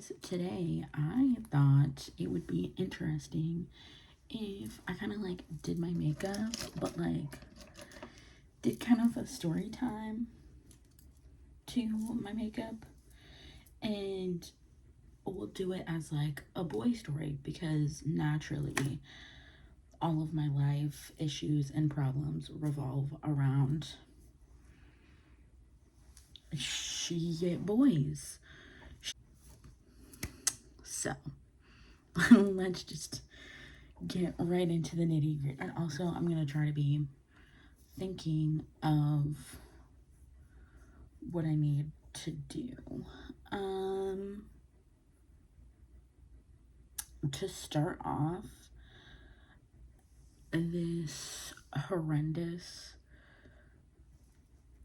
guys, today I thought it would be interesting if I kind of like did my makeup, but like did kind of a story time to my makeup, and we'll do it as like a boy story because naturally all of my life issues and problems revolve around shit boys. So let's just get right into the nitty gritty. And also, I'm gonna try to be thinking of what I need to do. To start off, this horrendous,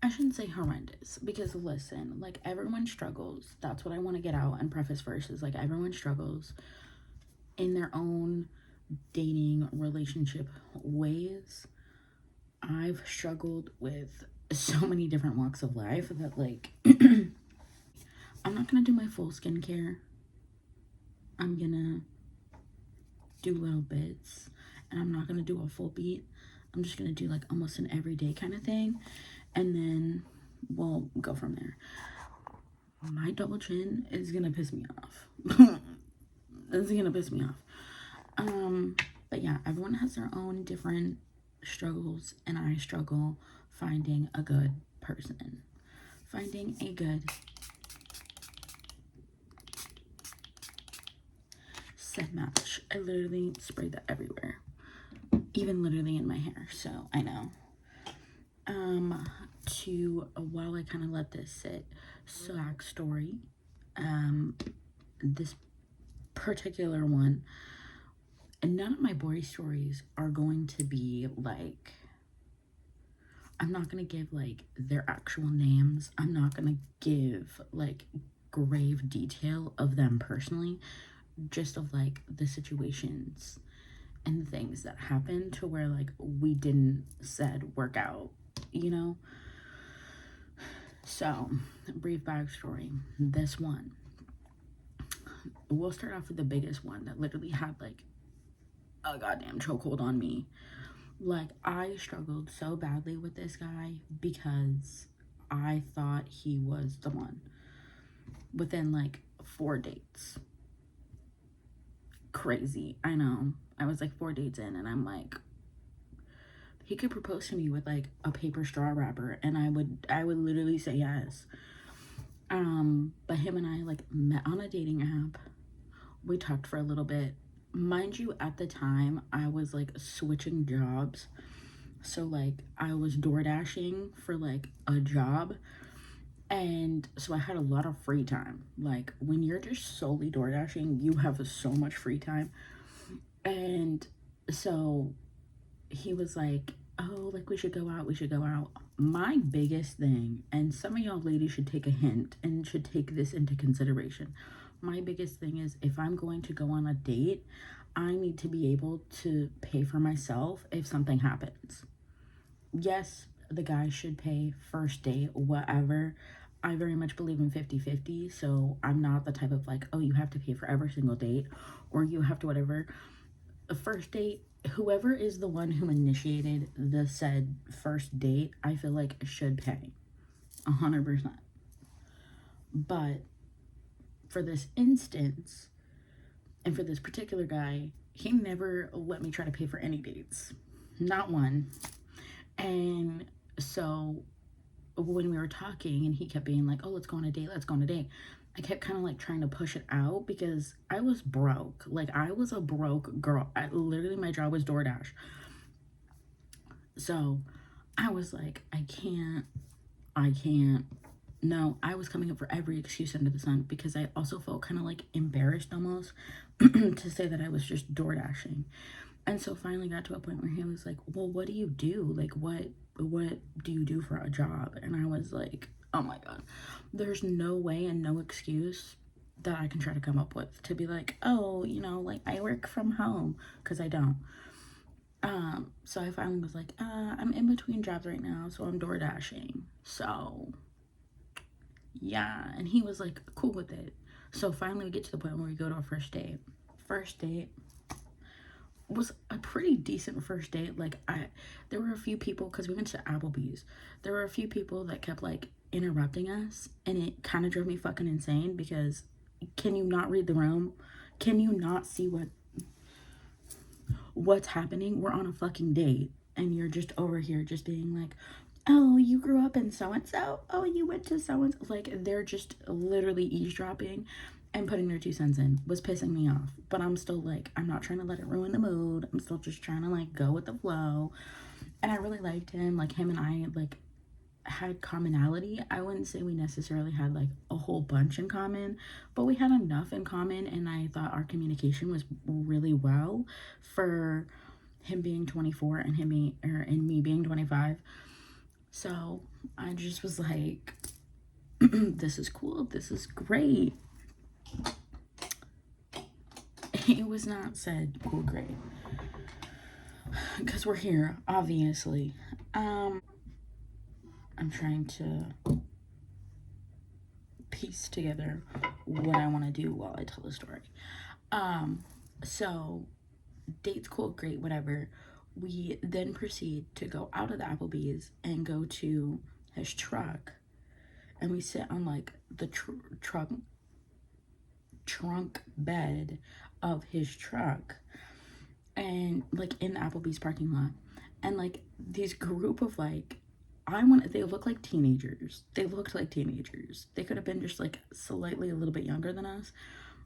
I shouldn't say horrendous, because listen, like everyone struggles. That's what I want to get out and preface first is like everyone struggles in their own dating relationship ways. I've struggled with so many different walks of life that like I'm not gonna do my full skincare. I'm gonna do little bits, and I'm not gonna do a full beat. I'm just gonna do like almost an everyday kind of thing, and then we'll go from there. My double chin is gonna piss me off. It's gonna piss me off. But yeah, everyone has their own different struggles, and I struggle finding a good person. Finding a good set match. I literally sprayed that everywhere. Even literally in my hair, so I know. While I kind of let this sit, so backstory, this particular one, and none of my boy stories are going to be like, I'm not gonna give like their actual names. I'm not gonna give like grave detail of them personally, just of like the situations and things that happened to where like we didn't said work out, you know. So brief backstory. This one, we'll start off with the biggest one that literally had like a goddamn chokehold on me. Like I struggled so badly with this guy because I thought he was the one within like 4 dates. Crazy, I know. I was like 4 dates in, and I'm like, he could propose to me with like a paper straw wrapper, and I would literally say yes. But him and I like met on a dating app. We talked for a little bit. Mind you, at the time I was like switching jobs, so like I was door dashing for like a job, and so I had a lot of free time. Like when you're just solely door dashing, you have so much free time. And so he was like, oh, like we should go out, we should go out. My biggest thing, and some of y'all ladies should take a hint and should take this into consideration. My biggest thing is if I'm going to go on a date, I need to be able to pay for myself if something happens. Yes, the guy should pay first date, whatever. I very much believe in 50-50, so I'm not the type of like, oh, you have to pay for every single date or you have to whatever. The first date, whoever is the one who initiated the said first date, I feel like should pay 100%. But for this instance, and for this particular guy, he never let me try to pay for any dates, not one. And so when we were talking and he kept being like, oh, let's go on a date, let's go on a date, I kept kind of like trying to push it out because I was broke. Like I was a broke girl. Literally my job was DoorDash. So I was like, I can't. No, I was coming up for every excuse under the sun because I also felt kind of like embarrassed almost to say that I was just door dashing. And so finally got to a point where he was like, well, what do you do? Like, what do you do for a job? And I was like, oh my God, there's no way and no excuse that I can try to come up with to be like, oh, you know, like I work from home, because I don't. So I finally was like, I'm in between jobs right now, so I'm door dashing. So yeah, and he was like cool with it. So finally we get to the point where we go to a first date. First date was a pretty decent first date. Like, there were a few people, because we went to Applebee's, there were a few people that kept like interrupting us, and it kind of drove me fucking insane, because can you not read the room? Can you not see what's happening? We're on a fucking date, and you're just over here just being like, oh, you grew up in so and so, oh, you went to so and so. Like, they're just literally eavesdropping and putting their 2 cents in. Was pissing me off, but I'm still like, I'm not trying to let it ruin the mood. I'm still just trying to like go with the flow. And I really liked him. Like, him and I like had commonality. I wouldn't say we necessarily had like a whole bunch in common, but we had enough in common, and I thought our communication was really well for him being 24 and him being, and me being 25. So I just was like, this is cool, this is great. It was not said cool great, because we're here, obviously. I'm trying to piece together what I want to do while I tell the story. So date's cool, great, whatever. We then proceed to go out of the Applebee's and go to his truck, and we sit on like the trunk bed of his truck, and like in the Applebee's parking lot, and like these group of like, they look like teenagers. They looked like teenagers. They could have been just like slightly a little bit younger than us,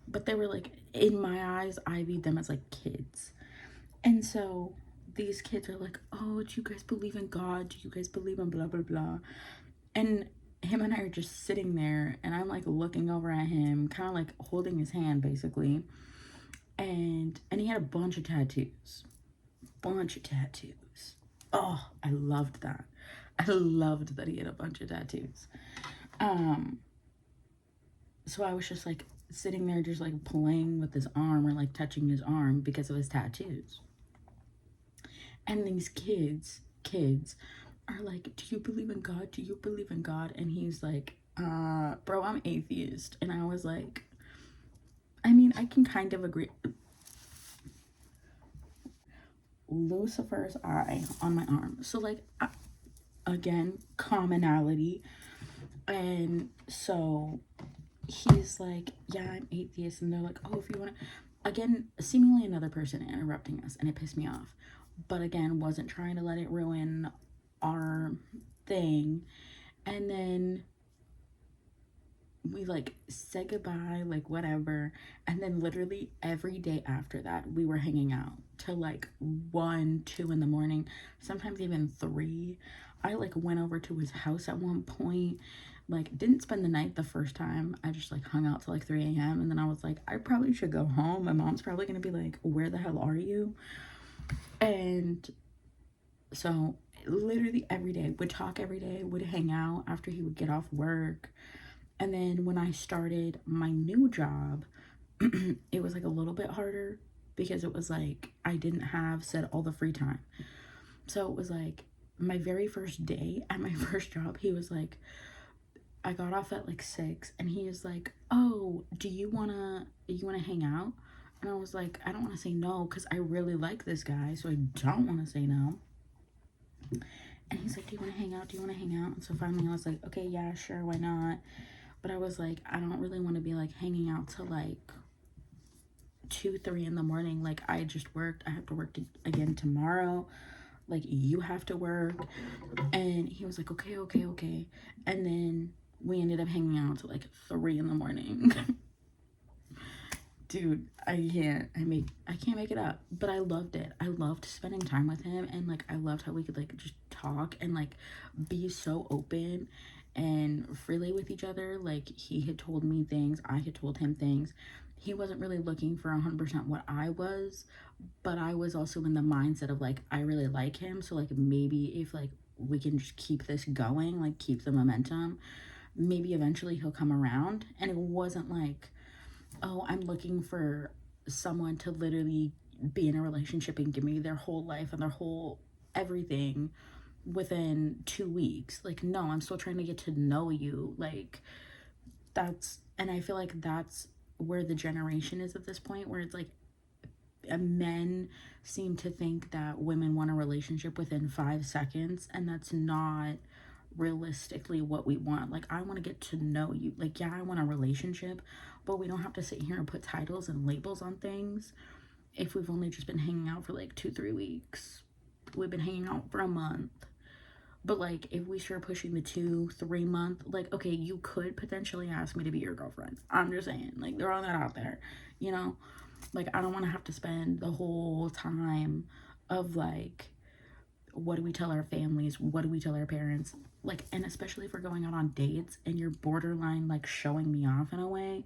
but they were like, in my eyes, I viewed them as like kids. And so these kids are like, oh, do you guys believe in God? Do you guys believe in blah blah blah? And him and I are just sitting there, and I'm like looking over at him, kind of like holding his hand basically. And he had a bunch of tattoos. Oh, I loved that. I loved that he had a bunch of tattoos. So I was just like sitting there, just like playing with his arm, or like touching his arm because of his tattoos. And these kids are like, do you believe in God? Do you believe in God? And he's like, bro, I'm atheist. And I was like, I mean, I can kind of agree. Lucifer's eye on my arm. So like, again, commonality. And so he's like, yeah, I'm atheist. And they're like, oh, if you want to, again, seemingly another person interrupting us, and it pissed me off. But again, wasn't trying to let it ruin our thing. And then we like said goodbye, like whatever. And then literally every day after that, we were hanging out till like 1, 2 in the morning, sometimes even 3. I like went over to his house at one point, like didn't spend the night the first time. I just like hung out till like 3 a.m. And then I was like, I probably should go home. My mom's probably gonna be like, where the hell are you? And so literally every day, would talk every day, would hang out after he would get off work. And then when I started my new job, it was like a little bit harder, because it was like I didn't have said all the free time. So it was like my very first day at my first job, he was like, I got off at like 6, and he was like, oh, do you wanna hang out? And I was like, I don't want to say no, because I really like this guy, so I don't want to say no. And he's like, do you want to hang out? Do you want to hang out? And so finally I was like, okay, yeah, sure, why not? But I was like, I don't really want to be like hanging out till like 2, 3 in the morning. Like, I just worked. I have to work again tomorrow. Like, you have to work. And he was like, okay. And then we ended up hanging out till like 3 in the morning. Dude, I can't make it up. But I loved it. I loved spending time with him, and like I loved how we could like just talk and like be so open and freely with each other. Like, he had told me things, I had told him things. He wasn't really looking for 100% what I was, but I was also in the mindset of like, I really like him, so like maybe if like we can just keep this going, like keep the momentum, maybe eventually he'll come around. And it wasn't like, oh, I'm looking for someone to literally be in a relationship and give me their whole life and their whole everything within 2 weeks. Like, no, I'm still trying to get to know you. Like, and I feel like that's where the generation is at this point, where it's like men seem to think that women want a relationship within 5 seconds, and that's not realistically what we want. Like, I want to get to know you. Like, yeah, I want a relationship, but we don't have to sit here and put titles and labels on things if we've only just been hanging out for like 2-3 weeks. We've been hanging out for a month. But like, if we start pushing the 2-3 month, like, okay, you could potentially ask me to be your girlfriend. I'm just saying, like, throwing that out there, you know? Like, I don't want to have to spend the whole time of like, what do we tell our families? What do we tell our parents? Like, and especially if we're going out on dates and you're borderline like showing me off in a way,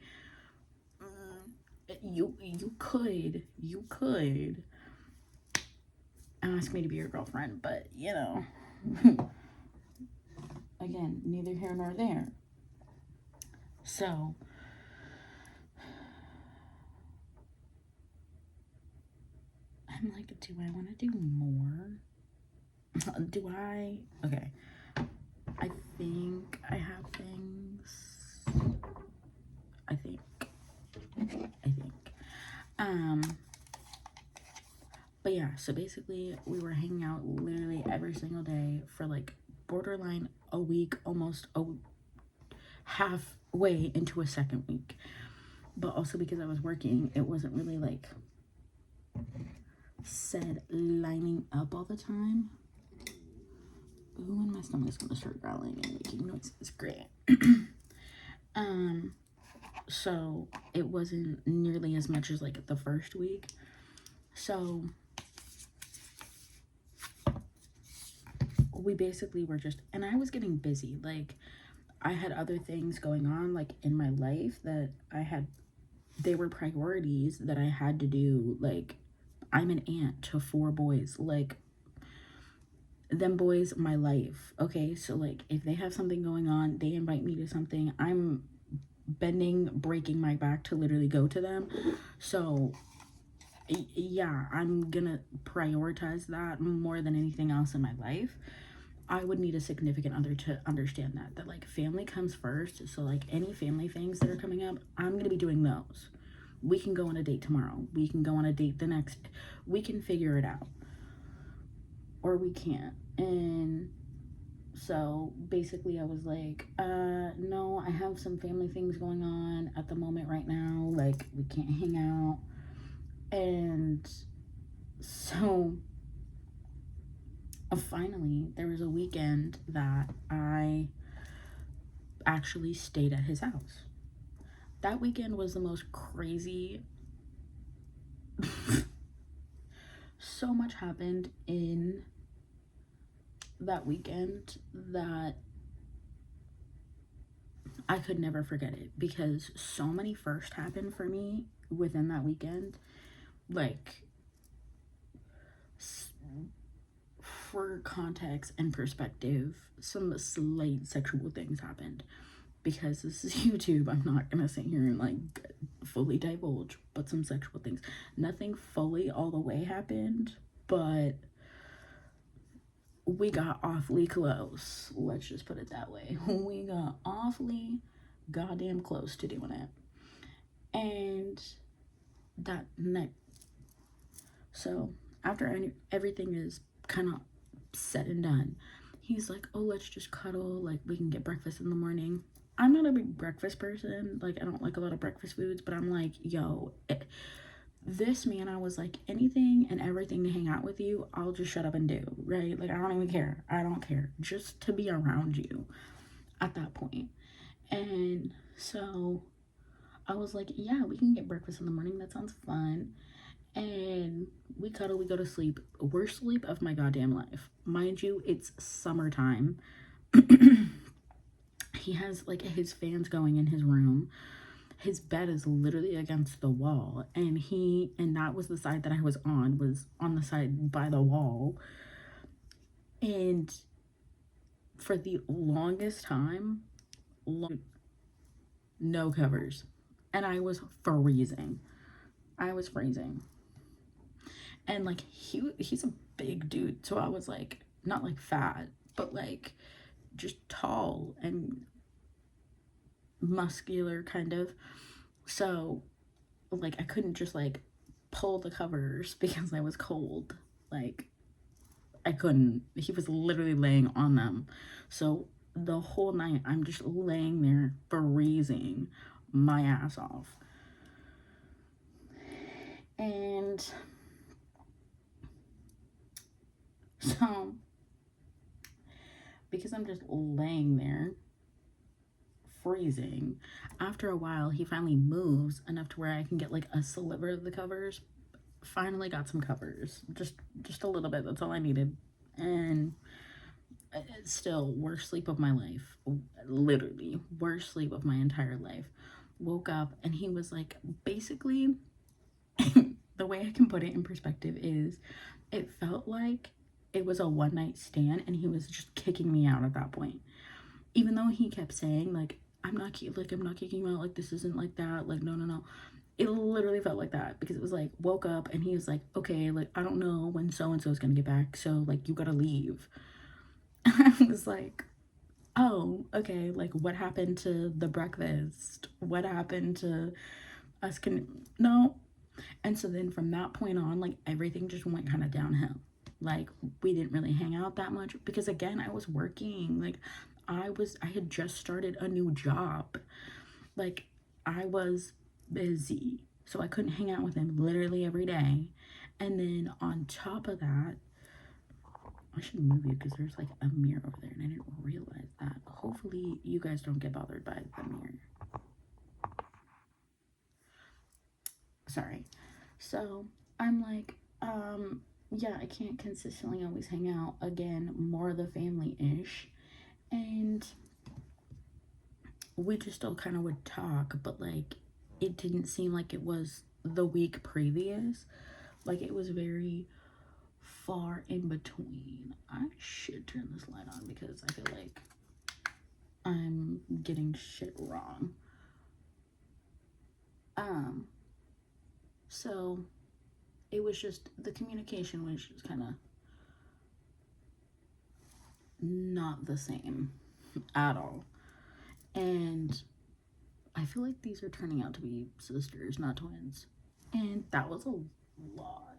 you could ask me to be your girlfriend, but you know, again, neither here nor there. So I'm like, do I want to do more? Do I? Okay. I think I have things. I think. But yeah, so basically we were hanging out literally every single day for like borderline a week, almost halfway into a second week. But also because I was working, it wasn't really like said lining up all the time. Ooh, and my stomach's gonna start growling and making noises. Great. So it wasn't nearly as much as like the first week. So we basically were just, and I was getting busy. Like, I had other things going on like in my life that they were priorities that I had to do. Like, I'm an aunt to 4 boys. Like, them boys, my life. Okay, so like, if they have something going on, they invite me to something, I'm breaking my back to literally go to them. So yeah, I'm gonna prioritize that more than anything else in my life. I would need a significant other to understand that like family comes first. So like, any family things that are coming up, I'm gonna be doing those. We can go on a date tomorrow, we can go on a date the next, we can figure it out, or we can't. And so basically I was like, no, I have some family things going on at the moment right now, like we can't hang out. And so finally there was a weekend that I actually stayed at his house. That weekend was the most crazy. So much happened in that weekend that I could never forget it, because so many firsts happened for me within that weekend. Like, for context and perspective, some slight sexual things happened. Because this is YouTube, I'm not gonna sit here and like fully divulge, but some sexual things. Nothing fully all the way happened, but we got awfully close. Let's just put it that way. We got awfully goddamn close to doing it. And that night, so after everything is kind of said and done, he's like, oh, let's just cuddle, like we can get breakfast in the morning. I'm not a big breakfast person, like I don't like a lot of breakfast foods, but I'm like, yo, this man, I was like, anything and everything to hang out with you, I'll just shut up and do, right? Like, I don't even care. I don't care. Just to be around you at that point. And so I was like, yeah, we can get breakfast in the morning. That sounds fun. And we cuddle, we go to sleep. Worst sleep of my goddamn life. Mind you, it's summertime. He has like his fans going in his room. His bed is literally against the wall, and that was the side that I was on the side by the wall. And for the longest time, no covers, and I was freezing. And like, he's a big dude, so I was like, not like fat, but like just tall and muscular kind of. So, like, I couldn't just, like, pull the covers because I was cold. Like, I couldn't. He was literally laying on them. So, the whole night, I'm just laying there freezing my ass off. And so, because I'm just laying there freezing, after a while, he finally moves enough to where I can get like a sliver of the covers. Finally got some covers, just a little bit. That's all I needed. And it's still worst sleep of my life, literally worst sleep of my entire life. Woke up and he was like, basically, the way I can put it in perspective is, it felt like it was a one night stand and he was just kicking me out at that point. Even though he kept saying like, I'm not kicking you out, like this isn't like that, like no. It literally felt like that, because it was like, woke up and he was like, okay, like I don't know when so and so is gonna get back, so like you gotta leave. I was like, oh, okay, like what happened to the breakfast? What happened to us? No. And so then from that point on, like everything just went kind of downhill. Like we didn't really hang out that much because again, I was working. Like I had just started a new job. Like I was busy. So I couldn't hang out with him literally every day. And then on top of that, I should move you because there's like a mirror over there and I didn't realize that. Hopefully you guys don't get bothered by the mirror. Sorry. So I'm like, yeah, I can't consistently always hang out. Again, more of the family-ish. And we just still kind of would talk, but like it didn't seem like it was the week previous. Like it was very far in between. I should turn this light on because I feel like I'm getting shit wrong. So it was just, the communication was just kind of not the same at all. And I feel like these are turning out to be sisters, not twins. And that was a lot.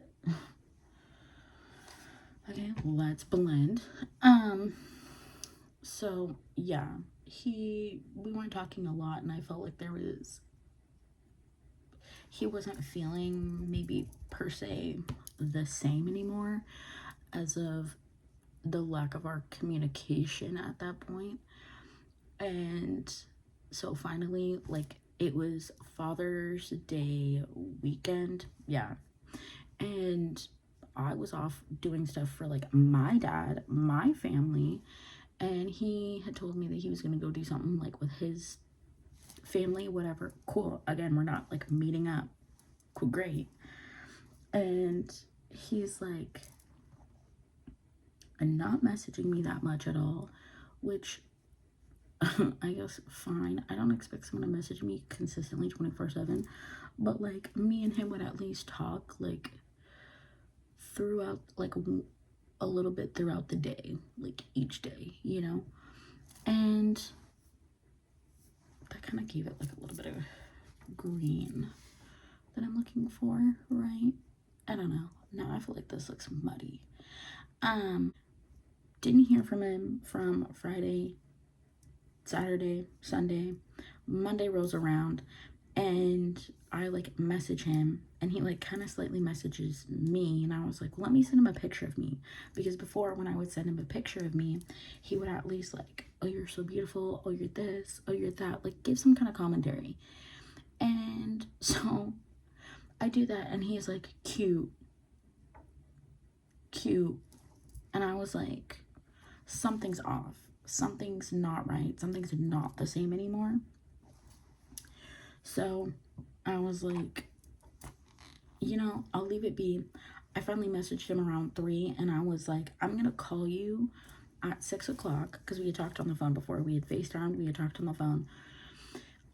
Okay, let's blend. So yeah, we weren't talking a lot and I felt like he wasn't feeling maybe per se the same anymore as of the lack of our communication at that point. And so finally, like it was Father's Day weekend, yeah, and I was off doing stuff for like my dad, my family, and he had told me that he was gonna go do something like with his family, whatever. Cool. Again, we're not like meeting up. Cool, great. And he's like not messaging me that much at all, which I guess fine. I don't expect someone to message me consistently 24/7, but like me and him would at least talk like throughout, like a little bit throughout the day, like each day, you know? And that kind of gave it like a little bit of green that I'm looking for, right? I don't know. Now I feel like this looks muddy. Didn't hear from him from Friday, Saturday, Sunday. Monday rolls around and I like message him and he like kind of slightly messages me, and I was like, let me send him a picture of me, because before when I would send him a picture of me, he would at least like, oh, you're so beautiful, oh, you're this, oh, you're that, like give some kind of commentary. And so I do that and he's like, cute, and I was like, something's off, something's not right, something's not the same anymore. So I was like, you know, I'll leave it be. I finally messaged him around 3 and I was like, I'm gonna call you at 6 o'clock, because we had talked on the phone before. We had FaceTimed, we had talked on the phone,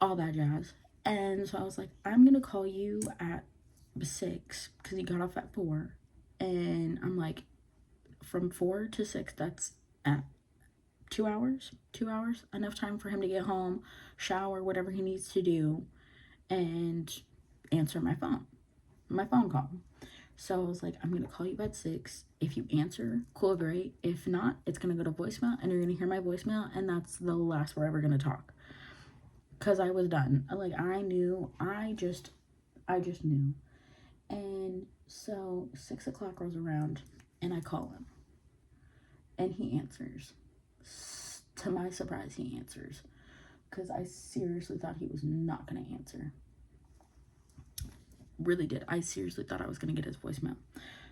all that jazz. And so I was like, I'm gonna call you at 6, because he got off at 4. And I'm like, from 4 to 6, that's at 2 hours, enough time for him to get home, shower, whatever he needs to do, and answer my phone call. So I was like, I'm going to call you at 6. If you answer, cool, great. If not, it's going to go to voicemail, and you're going to hear my voicemail, and that's the last we're ever going to talk. Because I was done. Like, I knew. I just knew. And so 6 o'clock rolls around, and I call him. And he answers. To my surprise, he answers. Because I seriously thought he was not going to answer. Really did. I seriously thought I was going to get his voicemail.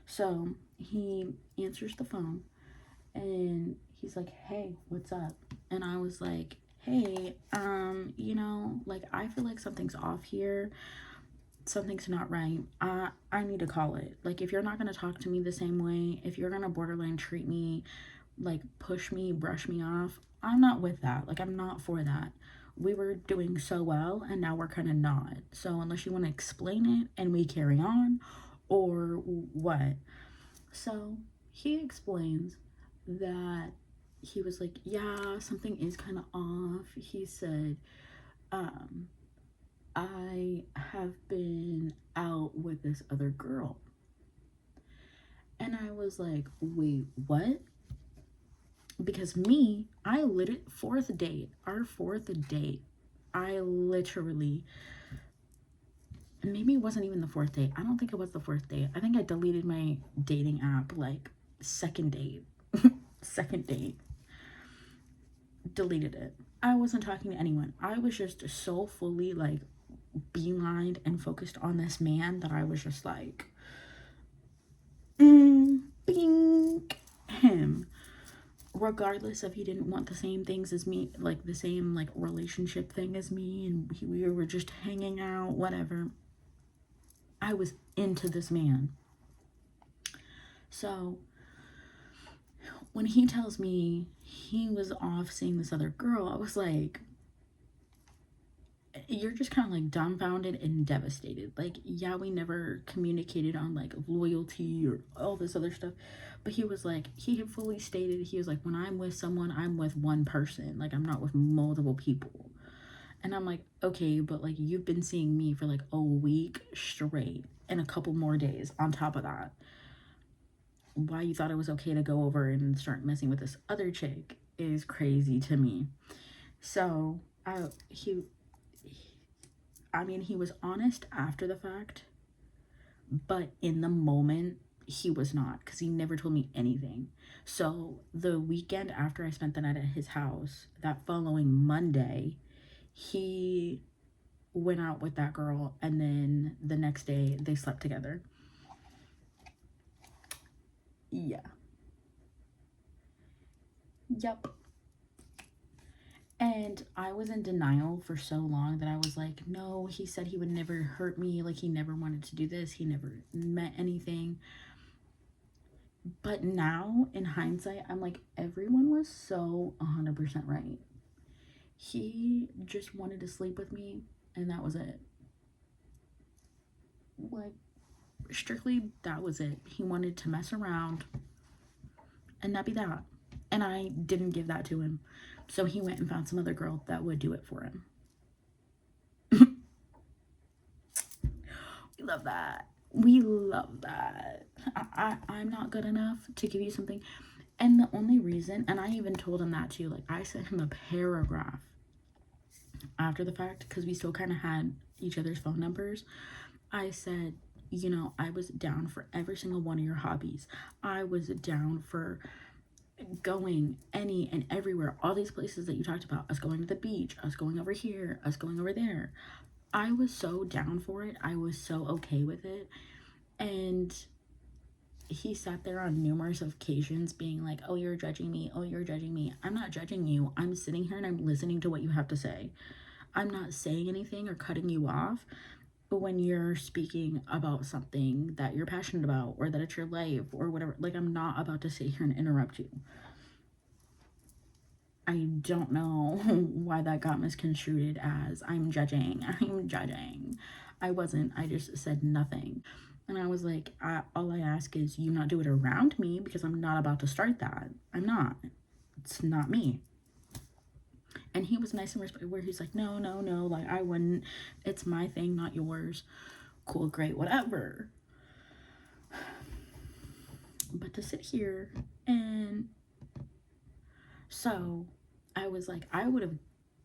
So he answers the phone, and he's like, hey, what's up? And I was like, hey, like, I feel like something's off here. Something's not right. I need to call it. Like, if you're not going to talk to me the same way, if you're going to borderline treat me, like, push me, brush me off, I'm not with that. Like, I'm not for that. We were doing so well, and now we're kind of not. So unless you want to explain it and we carry on, or what? So he explains that he was like, yeah, something is kind of off. He said, I have been out with this other girl. And I was like, wait, what? Because I literally, our fourth date, I literally, maybe it wasn't even the fourth date. I don't think it was the fourth date. I think I deleted my dating app, like, second date. Second date. Deleted it. I wasn't talking to anyone. I was just so fully, like, beelined and focused on this man that I was just like, bing, him. Regardless if he didn't want the same things as me, like the same like relationship thing as me, and we were just hanging out, whatever. I was into this man. So when he tells me he was off seeing this other girl, I was like, you're just kind of like dumbfounded and devastated. Like, yeah, we never communicated on like loyalty or all this other stuff, but he was like, he had fully stated, he was like, when I'm with someone, I'm with one person. Like, I'm not with multiple people. And I'm like, okay, but like, you've been seeing me for like a week straight and a couple more days on top of that. Why you thought it was okay to go over and start messing with this other chick is crazy to me. So he was honest after the fact, but in the moment, he was not, because he never told me anything. So the weekend after I spent the night at his house, that following Monday, he went out with that girl, and then the next day, they slept together. Yeah. Yep. And I was in denial for so long that I was like, no, he said he would never hurt me. Like, he never wanted to do this. He never meant anything. But now, in hindsight, I'm like, everyone was so 100% right. He just wanted to sleep with me, and that was it. Like, strictly, that was it. He wanted to mess around, and that be that. And I didn't give that to him. So he went and found some other girl that would do it for him. We love that. We love that. I'm not good enough to give you something. And the only reason, and I even told him that too, like, I sent him a paragraph after the fact, because we still kind of had each other's phone numbers. I said, I was down for every single one of your hobbies. I was down for going any and everywhere, all these places that you talked about, us going to the beach, us going over here, us going over there. I was so down for it. I was so okay with it. And he sat there on numerous occasions being like, oh, you're judging me. Oh, you're judging me. I'm not judging you. I'm sitting here and I'm listening to what you have to say. I'm not saying anything or cutting you off. But when you're speaking about something that you're passionate about, or that it's your life or whatever, like, I'm not about to sit here and interrupt you. I don't know why that got misconstrued as I'm judging. I wasn't. I just said nothing. And I was like, all I ask is you not do it around me, because I'm not about to start that. I'm not. It's not me. And he was nice and respectful, where he's like, no, no, no, like, I wouldn't. It's my thing, not yours. Cool, great, whatever. But to sit here and... So, I was like, I would have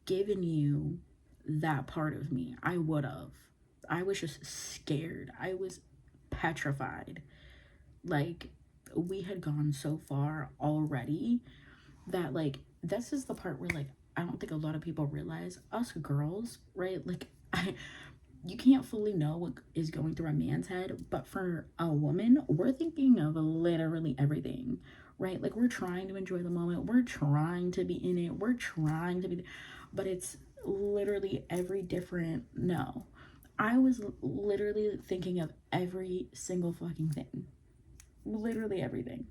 given you that part of me. I would have. I was just scared. I was petrified. Like, we had gone so far already that, like, this is the part where, like, I don't think a lot of people realize, us girls, right? Like, you can't fully know what is going through a man's head, but for a woman, we're thinking of literally everything, right? Like, we're trying to enjoy the moment, we're trying to be in it, we're trying to be, but it's literally every different... No, I was literally thinking of every single fucking thing. Literally everything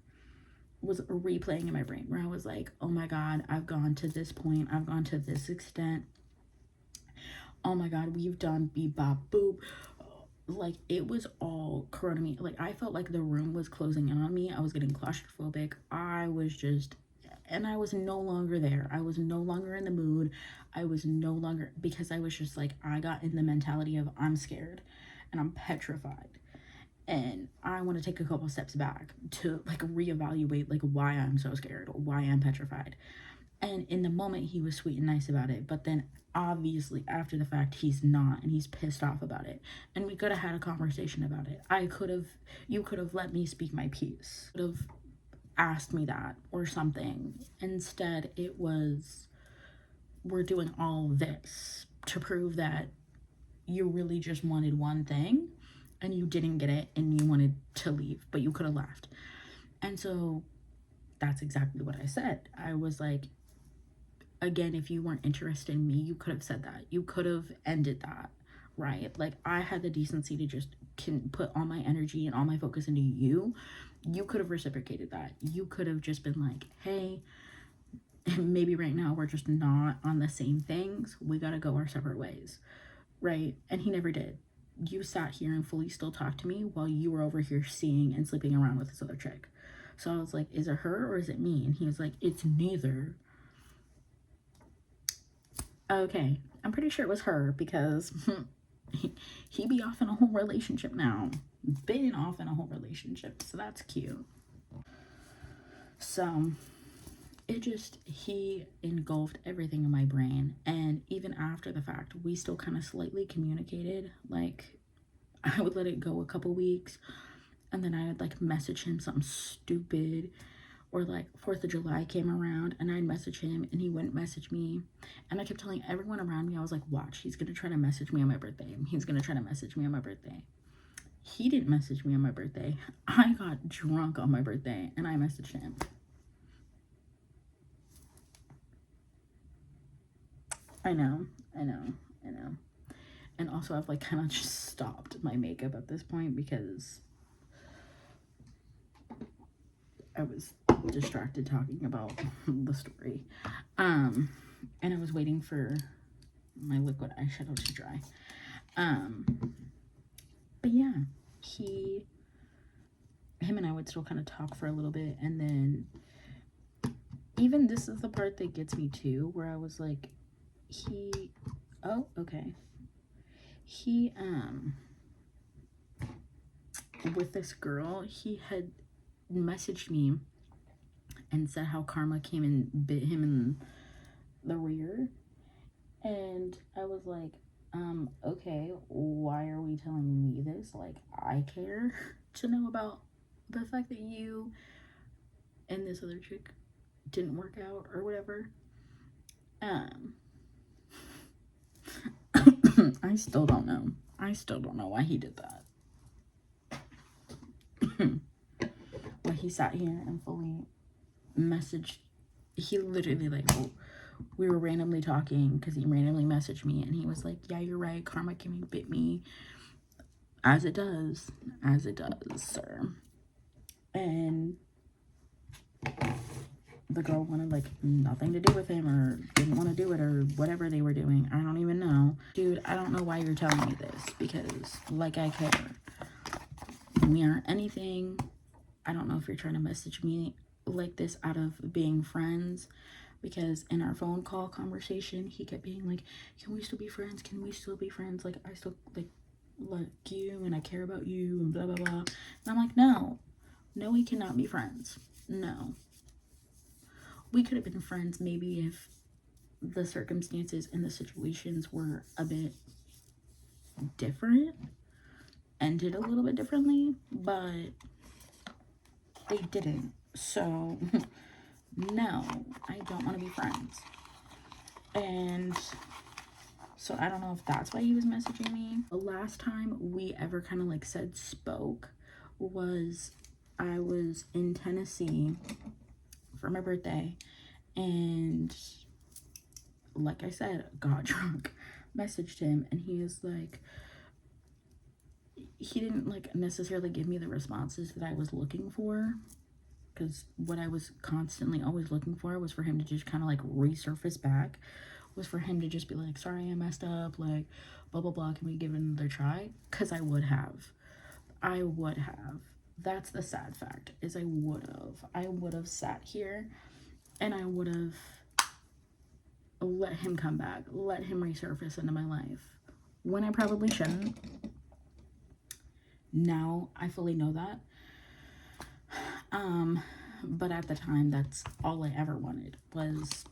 was replaying in my brain, where I was like, oh my God, I've gone to this point, I've gone to this extent, oh my God, we've done beep bop boop. Like, it was all corona me. Like, I felt like the room was closing in on me. I was getting claustrophobic. I was just... And I was no longer there. I was no longer in the mood. I was no longer... Because I was just like, I got in the mentality of, I'm scared and I'm petrified. And I want to take a couple steps back to, like, reevaluate, like, why I'm so scared, or why I'm petrified. And in the moment, he was sweet and nice about it. But then, obviously, after the fact, he's not. And he's pissed off about it. And we could have had a conversation about it. You could have let me speak my piece. Could have asked me that or something. Instead, it was, we're doing all this to prove that you really just wanted one thing and you didn't get it and you wanted to leave, but you could have left. And so that's exactly what I said. I was like, again, if you weren't interested in me, you could have said that. You could have ended that, right? Like, I had the decency to just put all my energy and all my focus into you. You could have reciprocated that. You could have just been like, hey, maybe right now we're just not on the same things. We gotta go our separate ways, right? And he never did. You sat here and fully still talked to me while you were over here seeing and sleeping around with this other chick. So I was like, is it her or is it me? And he was like, it's neither. Okay, I'm pretty sure it was her, because he be off in a whole relationship now. Been off in a whole relationship, so that's cute. So he engulfed everything in my brain. And even after the fact, we still kind of slightly communicated. Like, I would let it go a couple weeks, and then I would, like, message him something stupid. Or, like, 4th of July came around and I'd message him and he wouldn't message me. And I kept telling everyone around me, I was like, watch, he's going to try to message me on my birthday. He's going to try to message me on my birthday. He didn't message me on my birthday. I got drunk on my birthday and I messaged him. I know. And also, I've, like, kind of just stopped my makeup at this point because I was distracted talking about the story. And I was waiting for my liquid eyeshadow to dry. But yeah, him and I would still kind of talk for a little bit, and then even this is the part that gets me too, where I was like, with this girl, he had messaged me and said how karma came and bit him in the rear. And I was like, okay, why are we telling me this? Like, I care to know about the fact that you and this other chick didn't work out or whatever. I still don't know. I still don't know why he did that. Why he sat here and fully messaged. He literally, like, we were randomly talking because he randomly messaged me and he was like, yeah, you're right, karma came and bit me, as it does, sir. And the girl wanted, like, nothing to do with him, or didn't want to do it, or whatever they were doing. I don't even know. Dude, I don't know why you're telling me this, because, like, I care. We aren't anything. I don't know if you're trying to message me like this out of being friends, because in our phone call conversation, he kept being like, can we still be friends? Can we still be friends? Like, I still like you and I care about you and blah, blah, blah. And I'm like, no, we cannot be friends. No. We could have been friends maybe if the circumstances and the situations were a bit different, ended a little bit differently, but they didn't. So no, I don't want to be friends. And so I don't know if that's why he was messaging me. The last time we ever kind of like said spoke was I was in Tennessee for my birthday, and like I said, got drunk, messaged him, and he was like, he didn't like necessarily give me the responses that I was looking for, because what I was constantly always looking for was for him to just kind of like resurface back, was for him to just be like, sorry, I messed up, like, blah, blah, blah, can we give it another try? Because I would have. That's the sad fact, is I would have sat here and I would have let him come back, let him resurface into my life, when I probably shouldn't. Now I fully know that. But at the time, that's all I ever wanted, was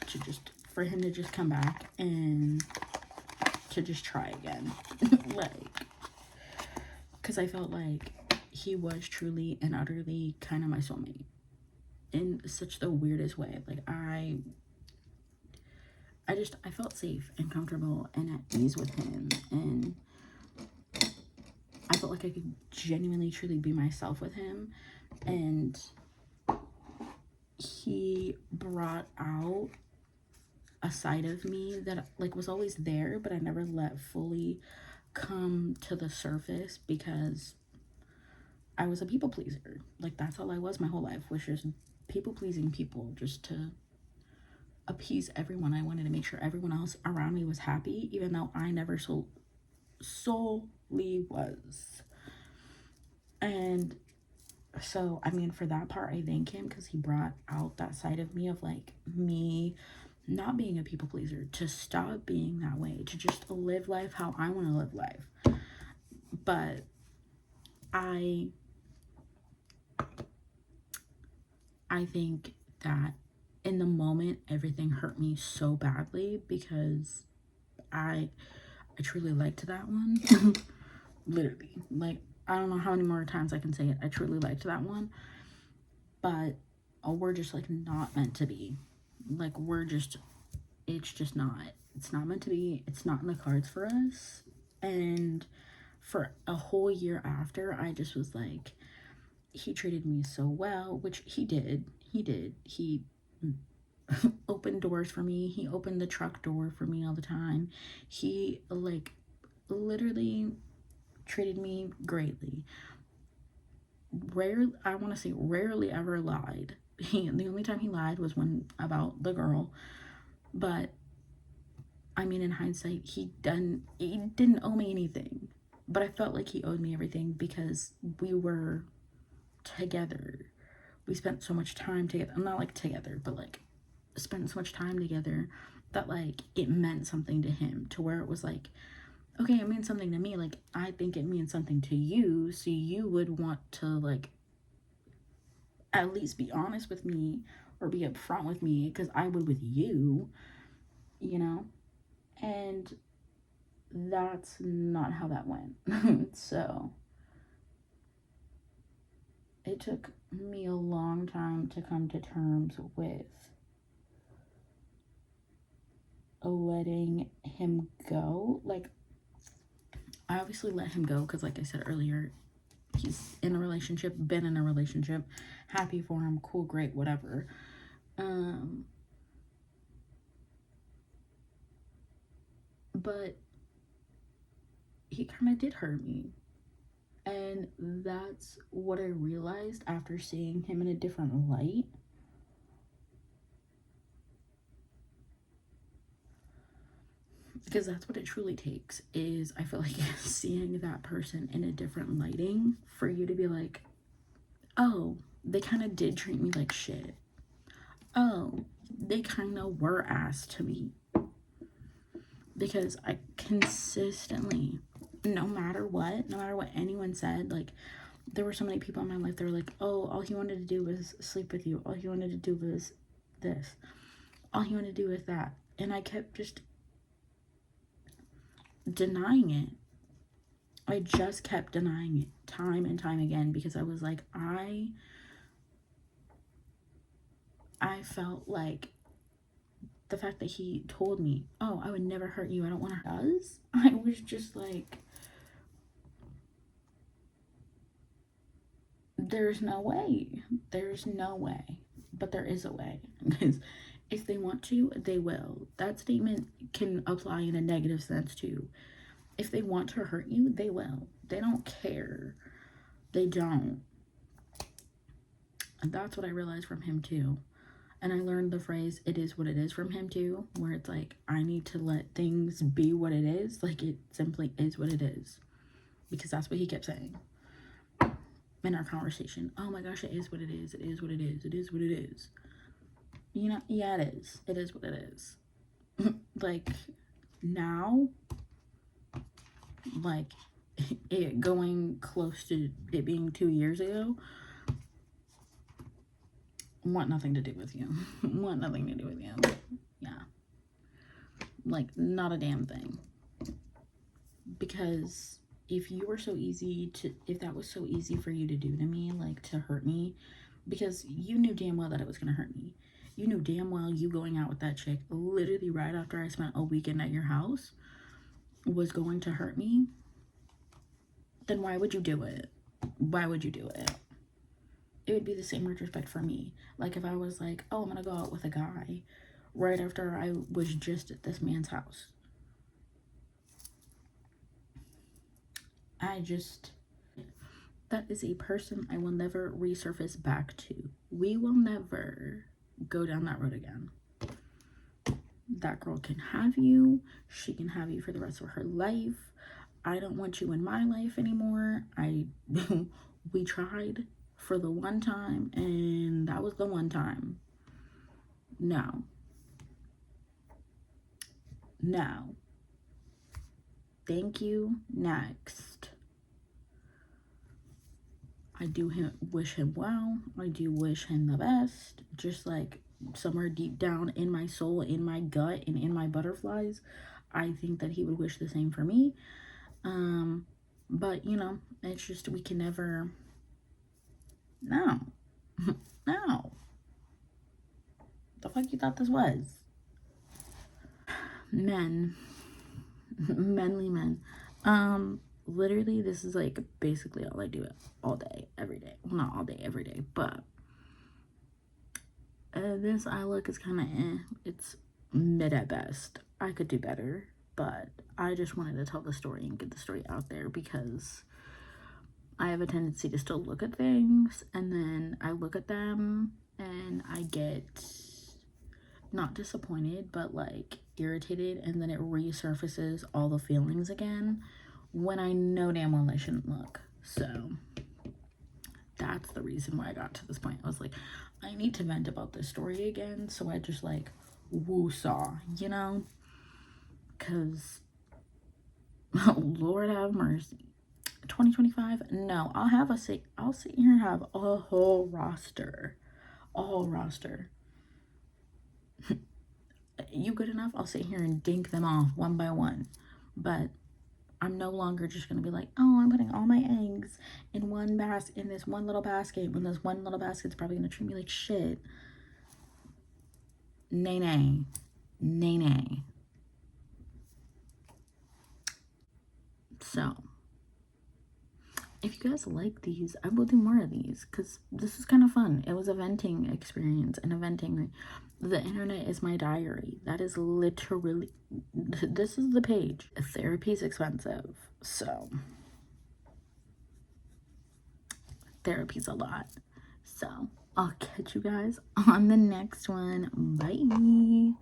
to just, for him to just come back and to just try again. Like, because I felt like he was truly and utterly kind of my soulmate in such the weirdest way. Like, I felt safe and comfortable and at ease with him, and I felt like I could genuinely truly be myself with him. And he brought out a side of me that like was always there, but I never let fully come to the surface, because I was a people pleaser. Like, that's all I was my whole life, was just people pleasing people, just to appease everyone. I wanted to make sure everyone else around me was happy, even though I never solely was. And so, I mean, for that part, I thank him, because he brought out that side of me of like me not being a people pleaser, to stop being that way, to just live life how I want to live life. But I think that in the moment, everything hurt me so badly, because I truly liked that one. Literally, like, I don't know how many more times I can say it. I truly liked that one, but we're just like not meant to be. Like, it's just not. It's not meant to be. It's not in the cards for us. And for a whole year after, I just was like, he treated me so well, which he did. He opened doors for me. He opened the truck door for me all the time. He like literally treated me greatly. Rarely ever lied. The only time he lied was when about the girl. But I mean, in hindsight, he didn't owe me anything, but I felt like he owed me everything, because we were together. We spent so much time together. I'm not like together, but like spent so much time together that like it meant something to him, to where it was like, okay, it means something to me. Like, I think it means something to you, so you would want to like at least be honest with me or be upfront with me, because I would with you, you know? And that's not how that went. So it took me a long time to come to terms with letting him go. Like, I obviously let him go because, like I said earlier, he's in a relationship, been in a relationship, happy for him, cool, great, whatever. But he kind of did hurt me. And that's what I realized after seeing him in a different light. Because that's what it truly takes, is I feel like seeing that person in a different lighting for you to be like, oh, they kind of did treat me like shit. oh, they kind of were ass to me. Because I consistently, no matter what anyone said, like, there were so many people in my life that were like, oh, all he wanted to do was sleep with you. All he wanted to do was this. All he wanted to do was that. And I kept just denying it. I just kept denying it time and time again because I was like, I felt like the fact that he told me, oh, I would never hurt you, I don't want to hurt us. I was just like, there's no way. There's no way. But there is a way. Because if they want to, they will. That statement can apply in a negative sense too. If they want to hurt you, they will. They don't care. They don't. And that's what I realized from him too. And I learned the phrase, it is what it is, from him too, where it's like, I need to let things be what it is. Like, it simply is what it is. Because that's what he kept saying in our conversation. Oh my gosh, it is what it is. It is what it is. It is what it is. You know, yeah, it is. It is what it is. Like, now, like, it going close to it being 2 years ago, want nothing to do with you. Want nothing to do with you. Yeah. Like, not a damn thing. Because if you were so easy to, if that was so easy for you to do to me, like, to hurt me, because you knew damn well that it was going to hurt me. You knew damn well you going out with that chick literally right after I spent a weekend at your house was going to hurt me. Then why would you do it? Why would you do it? It would be the same retrospect for me. Like, if I was like, oh, I'm gonna go out with a guy right after I was just at this man's house. That is a person I will never resurface back to. We will never go down that road again. That girl can have you. She can have you for the rest of her life. I don't want you in my life anymore. We tried for the one time, and that was the one time. No. Thank you. Next. I do wish him well. I do wish him the best. Just like somewhere deep down in my soul, in my gut, and in my butterflies, I think that he would wish the same for me. But, you know, it's just, we can never... No. No. The fuck you thought this was? Men. Manly men. Literally, this is like basically all I do all day, every day. Well, not all day, every day, but this eye look is kind of It's mid at best. I could do better, but I just wanted to tell the story and get the story out there because I have a tendency to still look at things, and then I look at them and I get not disappointed, but like irritated, and then it resurfaces all the feelings again when I know damn well I shouldn't look. So that's the reason why I got to this point. I was like, I need to vent about this story again, so I just like woo-saw, you know? Because Lord have mercy. 2025, no, I'll sit here and have a whole roster. You good enough? I'll sit here and dink them off one by one. But I'm no longer just gonna be like, oh, I'm putting all my eggs in this one little basket, when this one little basket's probably gonna treat me like shit. Nay. So, if you guys like these, I will do more of these because this is kind of fun. It was a venting experience and a venting. The internet is my diary. That is literally, this is the page. Therapy is expensive, so therapy's a lot. So I'll catch you guys on the next one. Bye.